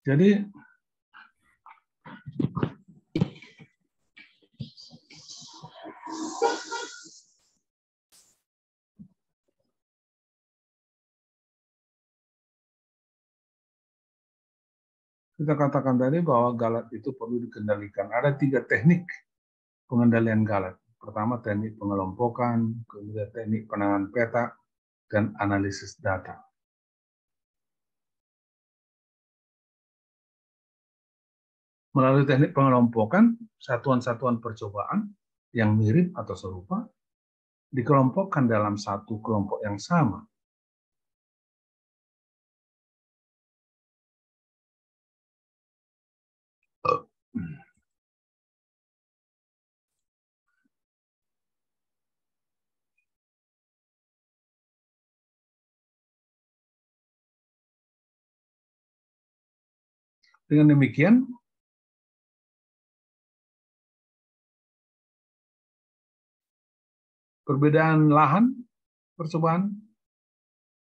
Jadi kita katakan tadi bahwa galat itu perlu dikendalikan. Ada 3 teknik pengendalian galat. Pertama, teknik pengelompokan, kemudian teknik penanganan peta, dan analisis data. Melalui teknik pengelompokan, satuan-satuan percobaan yang mirip atau serupa dikelompokkan dalam satu kelompok yang sama. Dengan demikian, perbedaan lahan percobaan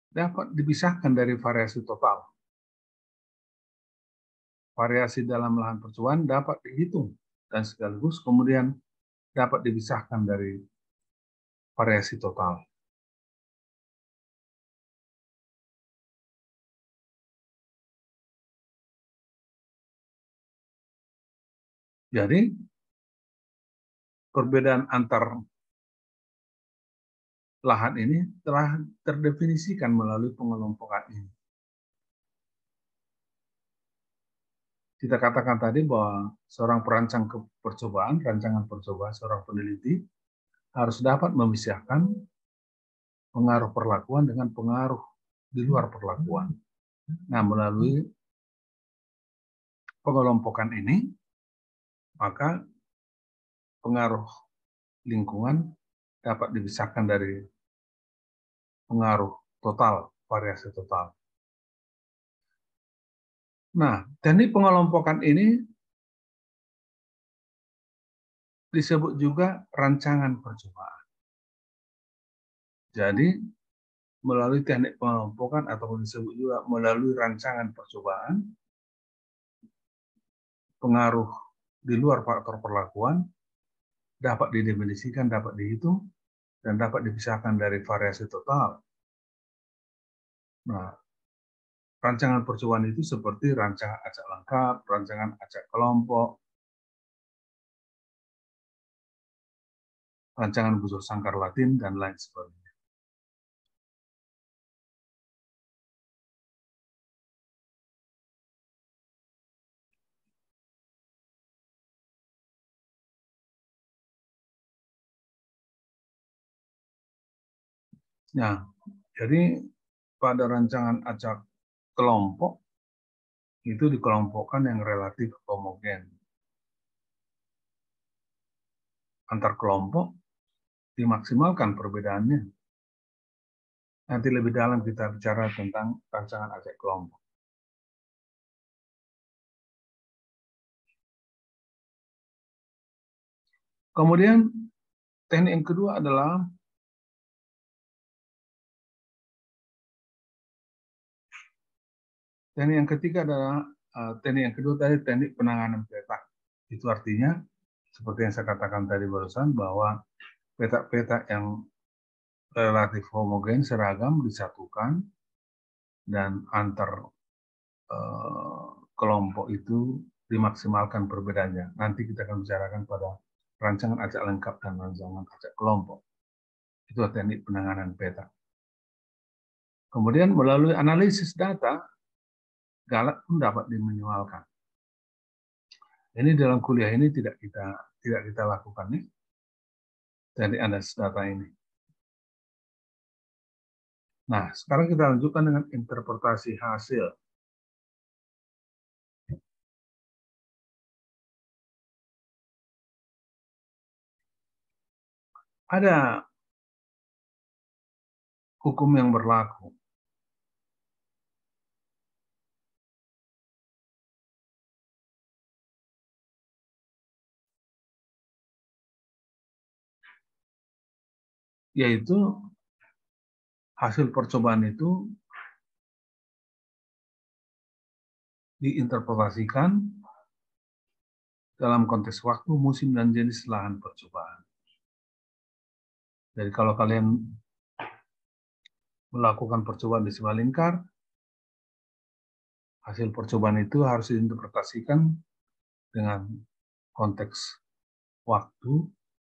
dapat dipisahkan dari variasi total. Variasi dalam lahan percobaan dapat dihitung dan sekaligus kemudian dapat dipisahkan dari variasi total. Jadi, perbedaan antar lahan ini telah terdefinisikan melalui pengelompokan ini. Kita katakan tadi bahwa seorang perancang percobaan, rancangan percobaan, seorang peneliti harus dapat memisahkan pengaruh perlakuan dengan pengaruh di luar perlakuan. Nah, melalui pengelompokan ini, maka pengaruh lingkungan dapat dipisahkan dari pengaruh total, variasi total. Nah, teknik pengelompokan ini disebut juga rancangan percobaan. Jadi, melalui teknik pengelompokan atau disebut juga melalui rancangan percobaan, pengaruh di luar faktor perlakuan dapat didefinisikan, dapat dihitung, dan dapat dipisahkan dari variasi total. Nah, rancangan percobaan itu seperti rancangan acak lengkap, rancangan acak kelompok, rancangan busur sangkar Latin, dan lain sebagainya. Nah, jadi pada rancangan acak kelompok itu dikelompokkan yang relatif homogen. Antar kelompok dimaksimalkan perbedaannya. Nanti lebih dalam kita bicara tentang rancangan acak kelompok. Kemudian teknik yang kedua adalah teknik yang ketiga adalah teknik yang kedua tadi teknik penanganan peta. Itu artinya seperti yang saya katakan tadi barusan bahwa peta-peta yang relatif homogen seragam disatukan dan antar kelompok itu dimaksimalkan perbedaannya. Nanti kita akan bicarakan pada rancangan acak lengkap dan rancangan acak kelompok. Itu teknik penanganan peta. Kemudian melalui analisis data, galat pun dapat diminimalkan. Ini dalam kuliah ini tidak kita lakukan nih. Teknik analisis data ini. Nah, sekarang kita lanjutkan dengan interpretasi hasil. Ada hukum yang berlaku. Yaitu hasil percobaan itu diinterpretasikan dalam konteks waktu, musim, dan jenis lahan percobaan. Jadi kalau kalian melakukan percobaan di sebuah lingkar, hasil percobaan itu harus diinterpretasikan dengan konteks waktu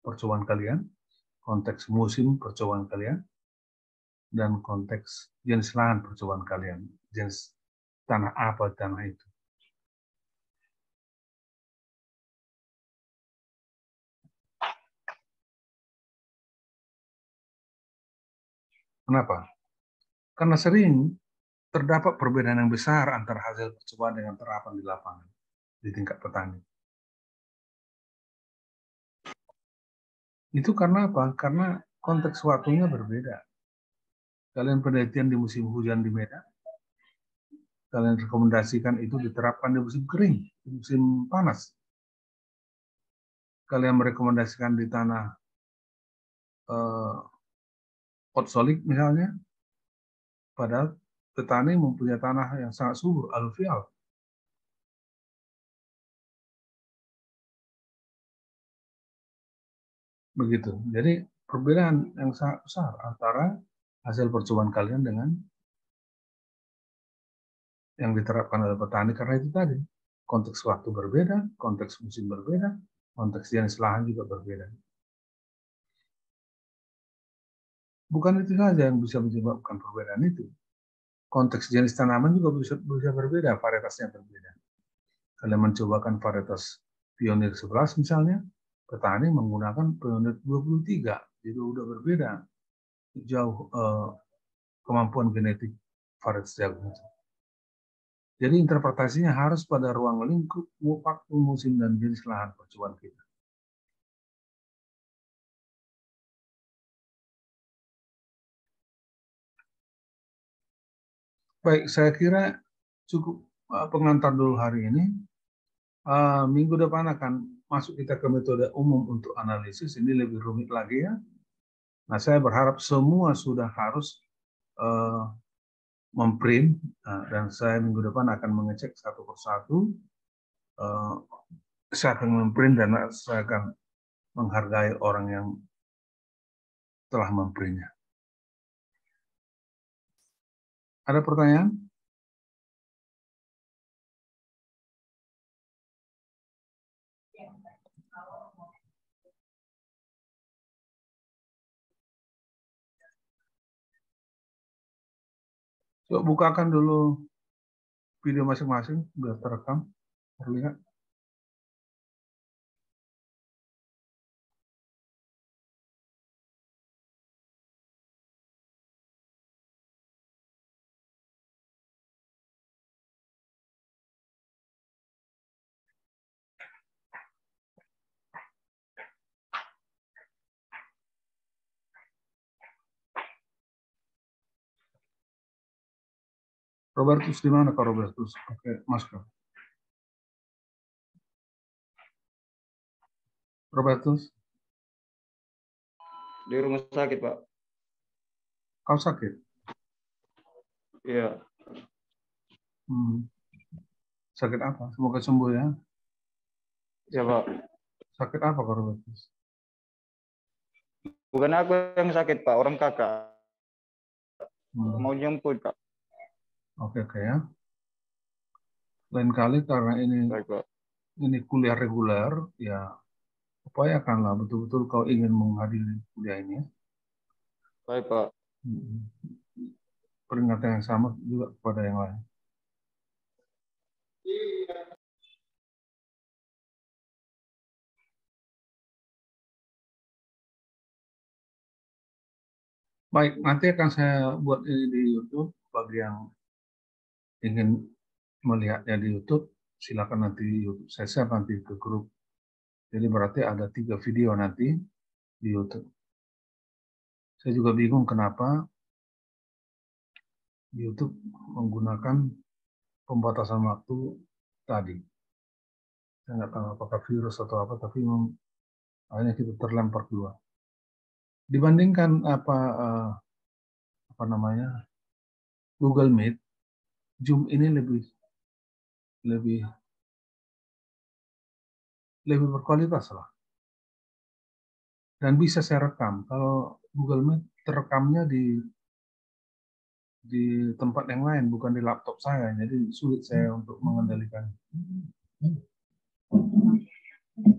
percobaan kalian, konteks musim percobaan kalian, dan konteks jenis lahan percobaan kalian, jenis tanah apa tanah itu. Kenapa? Karena sering terdapat perbedaan yang besar antara hasil percobaan dengan terapan di lapangan di tingkat petani. Itu karena apa? Karena konteks waktunya berbeda. Kalian penelitian di musim hujan di Medan, kalian rekomendasikan itu diterapkan di musim kering, di musim panas. Kalian merekomendasikan di tanah potsolik misalnya, padahal petani mempunyai tanah yang sangat subur, aluvial. Begitu. Jadi perbedaan yang sangat besar antara hasil percobaan kalian dengan yang diterapkan oleh petani, karena itu tadi konteks waktu berbeda, konteks musim berbeda, konteks jenis lahan juga berbeda. Bukan itu saja yang bisa menyebabkan perbedaan itu. Konteks jenis tanaman juga bisa berbeda, varietasnya berbeda. Kalian mencobakan varietas Pionir 11 misalnya, petani menggunakan Pionir 23, jadi udah berbeda jauh kemampuan genetik varietas jagung itu. Jadi interpretasinya harus pada ruang lingkup, waktu, musim, dan jenis lahan percobaan kita. Baik, saya kira cukup pengantar dulu hari ini. Minggu depan akan masuk kita ke metode umum untuk analisis. Ini lebih rumit lagi ya. Nah, saya berharap semua sudah harus memprint, dan saya minggu depan akan mengecek satu persatu. Saya akan memprint dan saya akan menghargai orang yang telah memprintnya. Ada pertanyaan? Coba bukakan dulu video masing-masing, sudah terekam, terlihat. Robertus di mana Kak Robertus? Pakai masker. Robertus? Di rumah sakit, Pak. Kau sakit? Iya. Sakit apa? Semoga sembuh ya. Iya, Pak. Sakit apa Kak Robertus? Bukan aku yang sakit, Pak. Orang kakak. Mau jemput, Pak. Oke ya. Lain kali karena Baik, Pak. ini kuliah reguler, ya upayakanlah betul-betul kau ingin menghadiri kuliah ini. Baik, Pak. Peringatan yang sama juga kepada yang lain. Baik, nanti akan saya buat ini di YouTube. Bagi yang ingin melihatnya di YouTube, silakan nanti YouTube. Saya share nanti ke grup. Jadi berarti ada 3 video nanti di YouTube. Saya juga bingung kenapa YouTube menggunakan pembatasan waktu tadi. Saya nggak tahu apakah virus atau apa, tapi memang akhirnya kita terlempar keluar. Dibandingkan apa namanya Google Meet, Zoom ini lebih lebih berkualitas lah. Dan bisa saya rekam. Kalau Google Meet terekamnya di tempat yang lain, bukan di laptop saya. Jadi sulit saya untuk mengendalikan.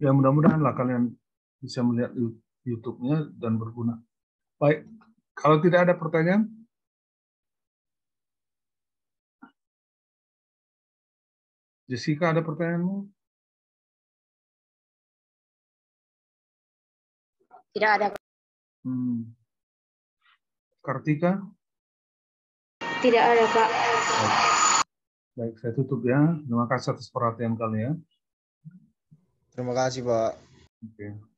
Ya mudah-mudahan lah kalian bisa melihat YouTube-nya dan berguna. Baik, kalau tidak ada pertanyaan, Jessica ada pertanyaanmu? Tidak ada. Kartika? Tidak ada, Pak. Baik, saya tutup ya. Terima kasih atas perhatian kalian. Terima kasih, Pak. Oke.